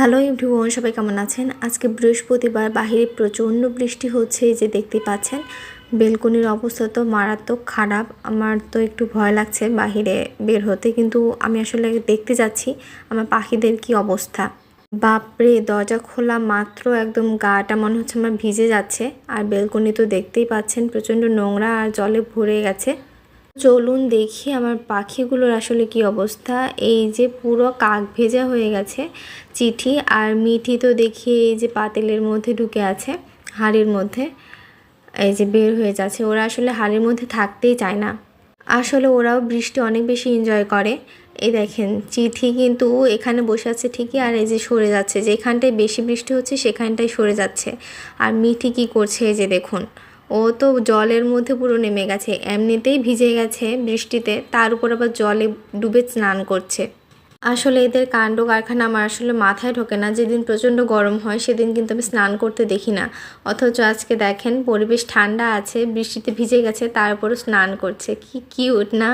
Hello everyone, সবাই কেমন আছেন? আজকে বৃহস্পতিবার, বাহিরে প্রচণ্ড বৃষ্টি হচ্ছে। এই যে দেখতে পাচ্ছেন, বেলকনির অবস্থা তো মারাত্মক খারাপ। আমার তো একটু ভয় লাগছে বাহিরে বের হতে, কিন্তু আমি আসলে দেখতে যাচ্ছি আমার পাখিদের কি অবস্থা। বাপরে, দরজা খোলা মাত্র একদম গাটা মনে হচ্ছে আমার ভিজে যাচ্ছে। আর বেলকনি তো দেখতেই পাচ্ছেন প্রচণ্ড নোংরা আর জলে ভরে গেছে। চলুন দেখি আমার পাখিগুলোর আসলে কি অবস্থা। এই যে পুরো কাক ভেজা হয়ে গেছে চিঠি, আর মিঠি তো দেখি এই যে পাতিলের মধ্যে ঢুকে আছে, হাঁড়ির মধ্যে এই যে বের হয়ে যাচ্ছে। ওরা আসলে হাঁড়ির মধ্যে থাকতেই চায় না। আসলে ওরাও বৃষ্টি অনেক বেশি এনজয় করে। এই দেখেন, চিঠি কিন্তু এখানে বসে আছে ঠিকই, আর এই যে সরে যাচ্ছে, যেখানটায় বেশি বৃষ্টি হচ্ছে সেখানটায় সরে যাচ্ছে। আর মিঠি কি করছে, এই যে দেখুন, ও তো জলের মধ্যে পুরো নেমে গেছে, এমনিতেই ভিজে গেছে বৃষ্টিতে, তার উপর আবার জলে ডুবে স্নান করছে। আসলে এদের কাণ্ড কারখানা আমার আসলে মাথায় ঢোকে না। যেদিন প্রচণ্ড গরম হয় সেদিন কিন্তু আমি স্নান করতে দেখি না, অথচ আজকে দেখেন পরিবেশ ঠান্ডা আছে, বৃষ্টিতে ভিজে গেছে, তারপরও স্নান করছে। কি কিউট না?